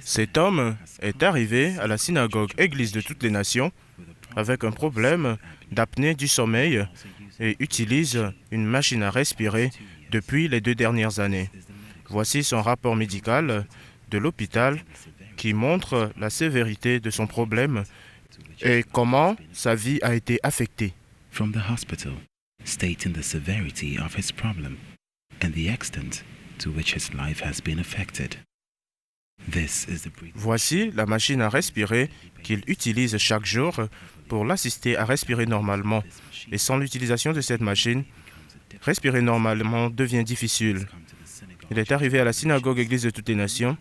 Cet homme est arrivé à la synagogue Église de toutes les nations avec un problème d'apnée du sommeil et utilise une machine à respirer depuis les 2 dernières années. Voici son rapport médical de l'hôpital qui montre la sévérité de son problème et comment sa vie a été affectée. From the hospital, stating the severity of his problem and the extent to which his life has been affected. Voici la machine à respirer qu'il utilise chaque jour pour l'assister à respirer normalement. Et sans l'utilisation de cette machine, respirer normalement devient difficile. Il est arrivé à la synagogue Église de toutes les nations,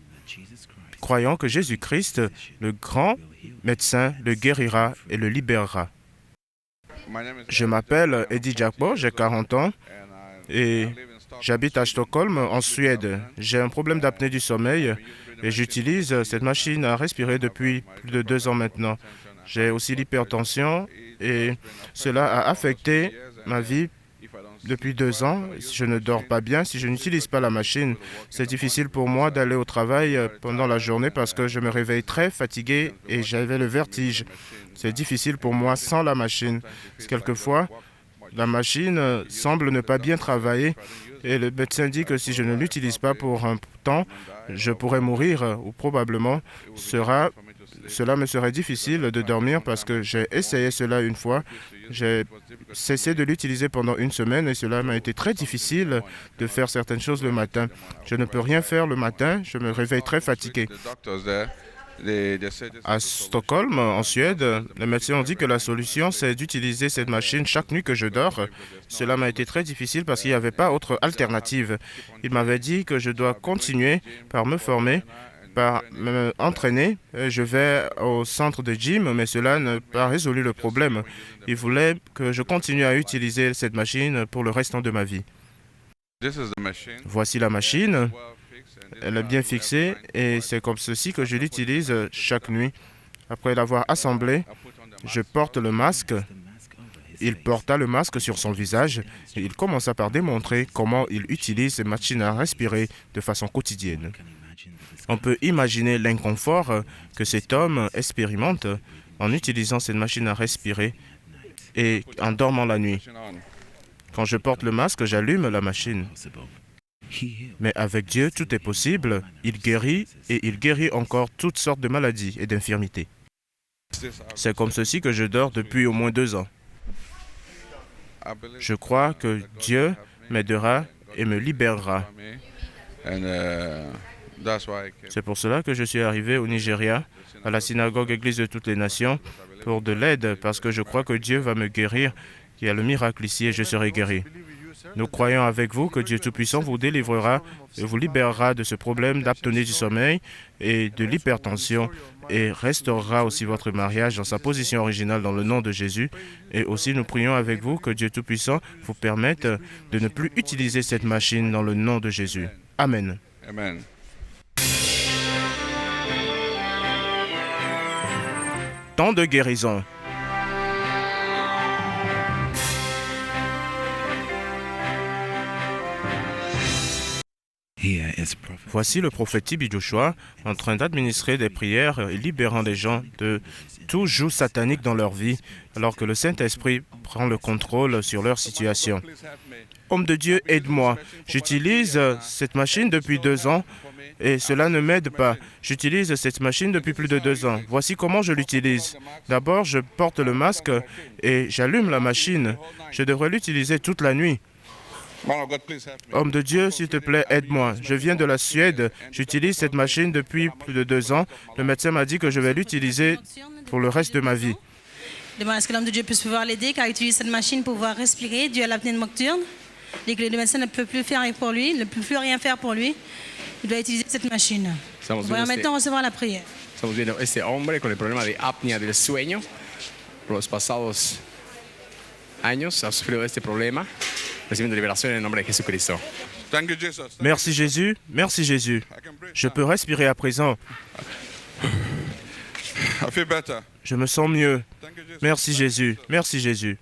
croyant que Jésus-Christ, le grand médecin, le guérira et le libérera. Je m'appelle Eddie Jackbo, j'ai 40 ans et j'habite à Stockholm, en Suède. J'ai un problème d'apnée du sommeil et j'utilise cette machine à respirer depuis plus de 2 ans maintenant. J'ai aussi l'hypertension et cela a affecté ma vie depuis 2 ans. Je ne dors pas bien si je n'utilise pas la machine. C'est difficile pour moi d'aller au travail pendant la journée parce que je me réveille très fatigué et j'avais le vertige. C'est difficile pour moi sans la machine. Quelquefois, la machine semble ne pas bien travailler et le médecin dit que si je ne l'utilise pas pour un temps, je pourrais mourir ou probablement cela me serait difficile de dormir parce que j'ai essayé cela une fois. J'ai cessé de l'utiliser pendant 1 semaine et cela m'a été très difficile de faire certaines choses le matin. Je ne peux rien faire le matin, je me réveille très fatigué. À Stockholm, en Suède, les médecins ont dit que la solution, c'est d'utiliser cette machine chaque nuit que je dors. Cela m'a été très difficile parce qu'il n'y avait pas autre alternative. Ils m'avaient dit que je dois continuer par me former, par m'entraîner. Je vais au centre de gym, mais cela n'a pas résolu le problème. Ils voulaient que je continue à utiliser cette machine pour le restant de ma vie. Voici la machine. Elle est bien fixée et c'est comme ceci que je l'utilise chaque nuit. Après l'avoir assemblé, je porte le masque. Il porta le masque sur son visage et il commença par démontrer comment il utilise ces machines à respirer de façon quotidienne. On peut imaginer l'inconfort que cet homme expérimente en utilisant cette machine à respirer et en dormant la nuit. Quand je porte le masque, j'allume la machine. Mais avec Dieu, tout est possible. Il guérit et il guérit encore toutes sortes de maladies et d'infirmités. C'est comme ceci que je dors depuis au moins 2 ans. Je crois que Dieu m'aidera et me libérera. C'est pour cela que je suis arrivé au Nigeria, à la synagogue Église de toutes les nations, pour de l'aide, parce que je crois que Dieu va me guérir. Il y a le miracle ici et je serai guéri. Nous croyons avec vous que Dieu Tout-Puissant vous délivrera et vous libérera de ce problème d'apnée du sommeil et de l'hypertension et restaurera aussi votre mariage dans sa position originale dans le nom de Jésus. Et aussi nous prions avec vous que Dieu Tout-Puissant vous permette de ne plus utiliser cette machine dans le nom de Jésus. Amen. Amen. Temps de guérison. Voici le prophète Tibi Joshua en train d'administrer des prières et libérant les gens de tout joug satanique dans leur vie, alors que le Saint-Esprit prend le contrôle sur leur situation. Homme de Dieu, aide-moi. J'utilise cette machine depuis 2 ans et cela ne m'aide pas. J'utilise cette machine depuis plus de 2 ans. Voici comment je l'utilise. D'abord, je porte le masque et j'allume la machine. Je devrais l'utiliser toute la nuit. Homme de Dieu, s'il te plaît, aide-moi. Je viens de la Suède. J'utilise cette machine depuis plus de 2 ans. Le médecin m'a dit que je vais l'utiliser pour le reste de ma vie. Demande à ce que l'homme de Dieu puisse pouvoir l'aider, car il utilise cette machine pour pouvoir respirer dû à l'apnée nocturne. Dès que le médecin ne peut plus faire pour lui, ne peut plus rien faire pour lui, il doit utiliser cette machine. Nous voyons maintenant recevoir la prière. Estamos viendo este hombre con el problema de apnea del sueño. Por los pasados años ha sufrido este problema, recibiendo liberación en el nombre de Jesucristo. Thank you, Jesus. Merci Jésus, merci Jésus. Je peux respirer à présent. I feel better. Je me sens mieux. Merci Jésus, merci Jésus.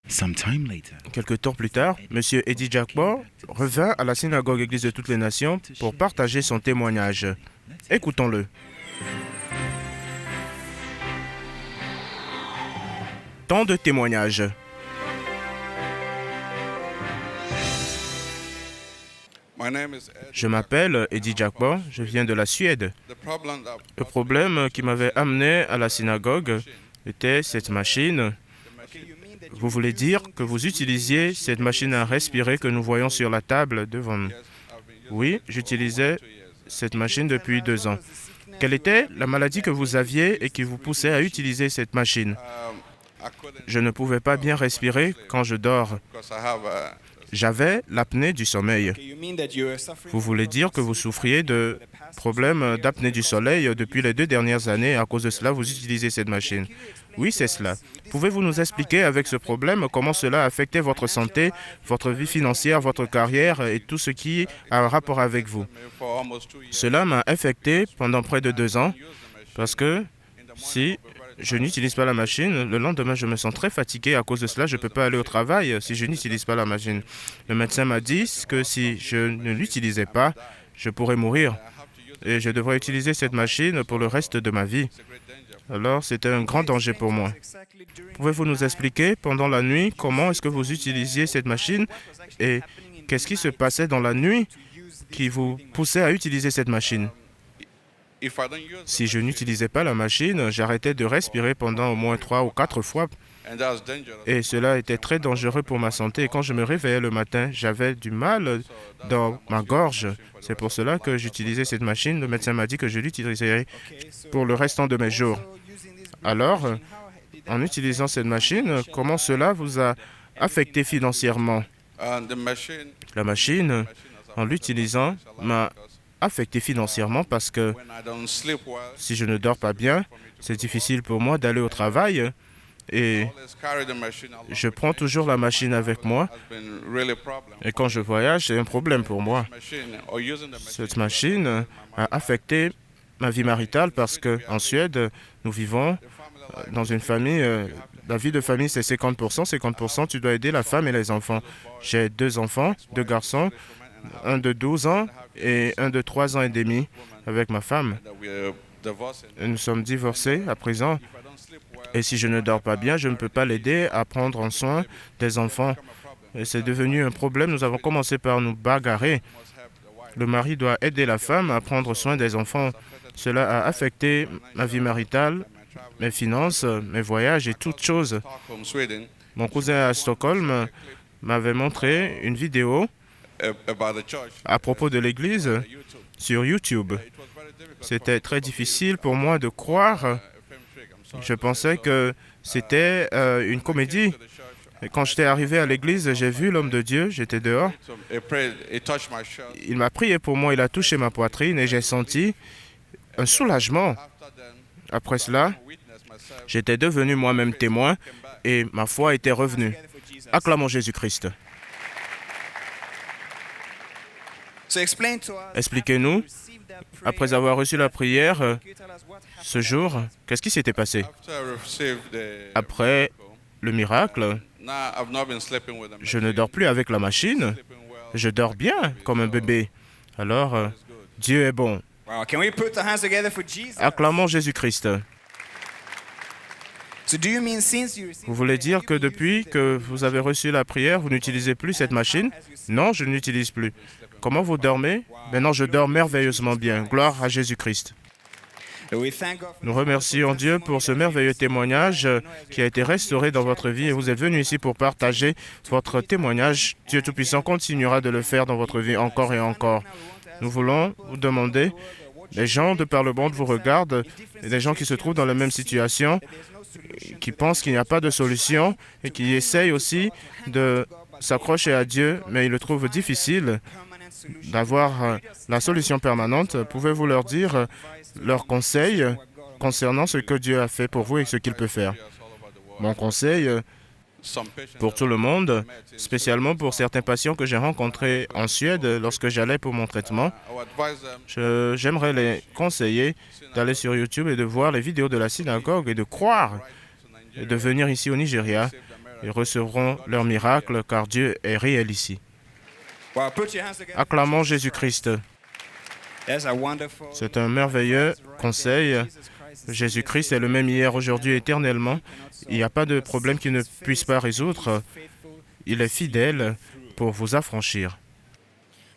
Sometime later, Quelque temps plus tard, M. Eddie Jackbo revint à la synagogue Église de toutes les nations pour partager son témoignage. Écoutons-le. Tant de témoignages. Je m'appelle Eddie Jackbo, je viens de la Suède. Le problème qui m'avait amené à la synagogue était cette machine. Vous voulez dire que vous utilisiez cette machine à respirer que nous voyons sur la table devant nous? Oui, j'utilisais cette machine depuis 2 ans. Quelle était la maladie que vous aviez et qui vous poussait à utiliser cette machine? Je ne pouvais pas bien respirer quand je dors. J'avais l'apnée du sommeil. Vous voulez dire que vous souffriez de problèmes d'apnée du sommeil depuis les 2 dernières années. À cause de cela, vous utilisez cette machine. Oui, c'est cela. Pouvez-vous nous expliquer avec ce problème comment cela a affecté votre santé, votre vie financière, votre carrière et tout ce qui a un rapport avec vous? Cela m'a affecté pendant près de 2 ans parce que si je n'utilise pas la machine, le lendemain, je me sens très fatigué. À cause de cela, je ne peux pas aller au travail si je n'utilise pas la machine. Le médecin m'a dit que si je ne l'utilisais pas, je pourrais mourir. Et je devrais utiliser cette machine pour le reste de ma vie. Alors, c'était un grand danger pour moi. Pouvez-vous nous expliquer pendant la nuit comment est-ce que vous utilisiez cette machine et qu'est-ce qui se passait dans la nuit qui vous poussait à utiliser cette machine? Si je n'utilisais pas la machine, j'arrêtais de respirer pendant au moins 3 ou 4 fois. Et cela était très dangereux pour ma santé. Et quand je me réveillais le matin, j'avais du mal dans ma gorge. C'est pour cela que j'utilisais cette machine. Le médecin m'a dit que je l'utiliserais pour le restant de mes jours. Alors, en utilisant cette machine, comment cela vous a affecté financièrement? La machine, en l'utilisant, m'a affecté financièrement parce que si je ne dors pas bien, c'est difficile pour moi d'aller au travail et je prends toujours la machine avec moi et quand je voyage, c'est un problème pour moi. Cette machine a affecté ma vie maritale parce qu'en Suède, nous vivons dans une famille, la vie de famille c'est 50%, 50% tu dois aider la femme et les enfants. J'ai 2 enfants, 2 garçons, un de 12 ans et un de 3 ans et demi avec ma femme. Et nous sommes divorcés à présent. Et si je ne dors pas bien, je ne peux pas l'aider à prendre en soin des enfants. Et c'est devenu un problème. Nous avons commencé par nous bagarrer. Le mari doit aider la femme à prendre soin des enfants. Cela a affecté ma vie maritale, mes finances, mes voyages et toutes choses. Mon cousin à Stockholm m'avait montré une vidéo à propos de l'Église sur YouTube. C'était très difficile pour moi de croire. Je pensais que c'était une comédie. Et quand j'étais arrivé à l'église, j'ai vu l'homme de Dieu, j'étais dehors. Il m'a prié pour moi, il a touché ma poitrine et j'ai senti un soulagement. Après cela, j'étais devenu moi-même témoin et ma foi était revenue. Acclamons Jésus-Christ. Expliquez-nous, après avoir reçu la prière, ce jour, qu'est-ce qui s'était passé? Après le miracle, je ne dors plus avec la machine, je dors bien comme un bébé. Alors, Dieu est bon. Acclamons Jésus-Christ. Vous voulez dire que depuis que vous avez reçu la prière, vous n'utilisez plus cette machine? Non, je ne l'utilise plus. Comment vous dormez? Maintenant, je dors merveilleusement bien. Gloire à Jésus-Christ. Nous remercions Dieu pour ce merveilleux témoignage qui a été restauré dans votre vie et vous êtes venu ici pour partager votre témoignage. Dieu Tout-Puissant continuera de le faire dans votre vie encore et encore. Nous voulons vous demander, les gens de par le monde vous regardent, et des gens qui se trouvent dans la même situation, qui pensent qu'il n'y a pas de solution et qui essayent aussi de s'accrocher à Dieu, mais ils le trouvent difficile d'avoir la solution permanente. Pouvez-vous leur dire leurs conseils concernant ce que Dieu a fait pour vous et ce qu'il peut faire? Mon conseil pour tout le monde, spécialement pour certains patients que j'ai rencontrés en Suède lorsque j'allais pour mon traitement, j'aimerais les conseiller d'aller sur YouTube et de voir les vidéos de la synagogue et de croire et de venir ici au Nigeria. Ils recevront leur miracle car Dieu est réel ici. Acclamons Jésus-Christ. C'est un merveilleux conseil. Jésus-Christ est le même hier, aujourd'hui, éternellement. Il n'y a pas de problème qu'il ne puisse pas résoudre. Il est fidèle pour vous affranchir.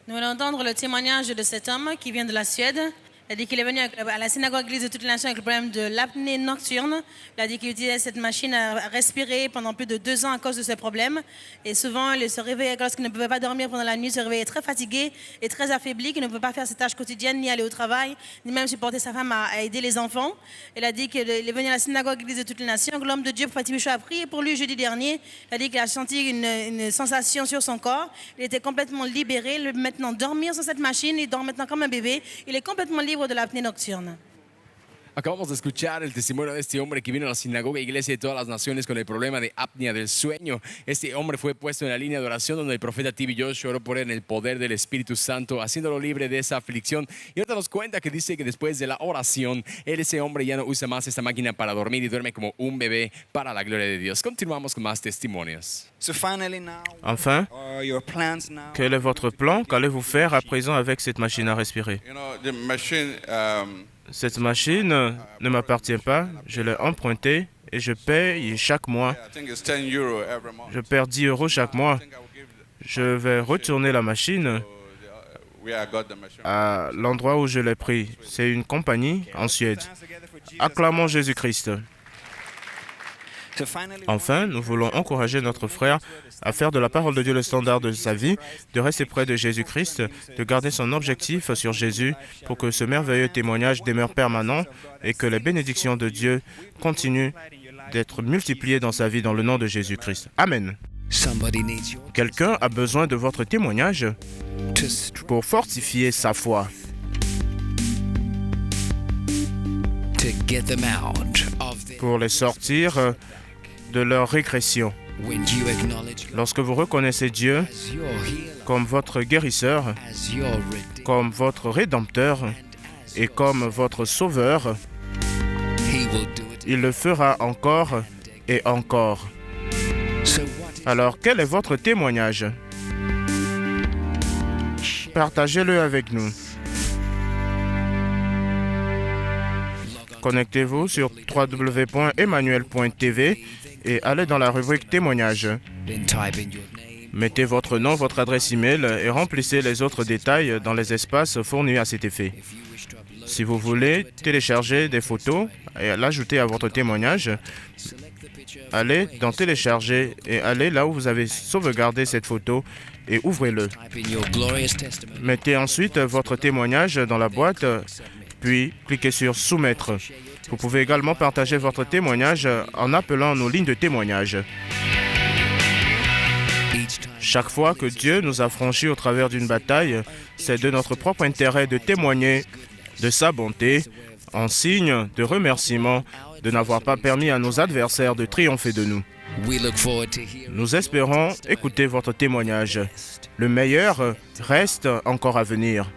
Nous allons entendre le témoignage de cet homme qui vient de la Suède. Il a dit qu'il est venu à la synagogue église de toute la nation avec le problème de l'apnée nocturne. Il a dit qu'il utilisait cette machine à respirer pendant plus de 2 ans à cause de ce problème. Et souvent, il se réveillait lorsqu'il ne pouvait pas dormir pendant la nuit, il se réveillait très fatigué et très affaibli, qu'il ne pouvait pas faire ses tâches quotidiennes, ni aller au travail, ni même supporter sa femme à aider les enfants. Il a dit qu'il est venu à la synagogue église de toute la nation. L'homme de Dieu, Fatih Michaud, a prié pour lui jeudi dernier. Il a dit qu'il a senti une sensation sur son corps. Il était complètement libéré. Il peut maintenant dormir sur cette machine. Il dort maintenant comme un bébé. Il est complètement libre de l'apnée nocturne. Acabamos de escuchar el testimonio de este hombre que vino a la sinagoga iglesia de todas las naciones con el problema de apnea del sueño. Este hombre fue puesto en la línea de oración donde el profeta T.B. Joshua oró por él en el poder del Espíritu Santo, haciéndolo libre de esa aflicción. Y ahorita nos cuenta que dice que después de la oración, ese hombre ya no usa más esta máquina para dormir y duerme como un bebé para la gloria de Dios. Continuamos con más testimonios. Enfin, quel est votre plan? Qu'allez-vous faire à présent avec cette machine à respirer? The machine, Cette machine ne m'appartient pas. Je l'ai empruntée et je paye chaque mois. I think it's 10 euro every month. Je perds 10 € chaque mois. I think I will give Je vais retourner la machine where I got the machine. à l'endroit où je l'ai pris. C'est une compagnie en Suède. Acclamons Jésus-Christ. Enfin, nous voulons encourager notre frère à faire de la parole de Dieu le standard de sa vie, de rester près de Jésus-Christ, de garder son objectif sur Jésus pour que ce merveilleux témoignage demeure permanent et que les bénédictions de Dieu continuent d'être multipliées dans sa vie dans le nom de Jésus-Christ. Amen. Quelqu'un a besoin de votre témoignage pour fortifier sa foi. Pour les sortir de leur régression. Lorsque vous reconnaissez Dieu comme votre guérisseur, comme votre rédempteur et comme votre sauveur, il le fera encore et encore. Alors, quel est votre témoignage? Partagez-le avec nous. Connectez-vous sur www.emmanuel.tv et allez dans la rubrique témoignages. Mettez votre nom, votre adresse email et remplissez les autres détails dans les espaces fournis à cet effet. Si vous voulez télécharger des photos et l'ajouter à votre témoignage, allez dans télécharger et allez là où vous avez sauvegardé cette photo et ouvrez-le. Mettez ensuite votre témoignage dans la boîte, puis cliquez sur soumettre. Vous pouvez également partager votre témoignage en appelant nos lignes de témoignage. Chaque fois que Dieu nous a franchis au travers d'une bataille, c'est de notre propre intérêt de témoigner de sa bonté en signe de remerciement de n'avoir pas permis à nos adversaires de triompher de nous. Nous espérons écouter votre témoignage. Le meilleur reste encore à venir.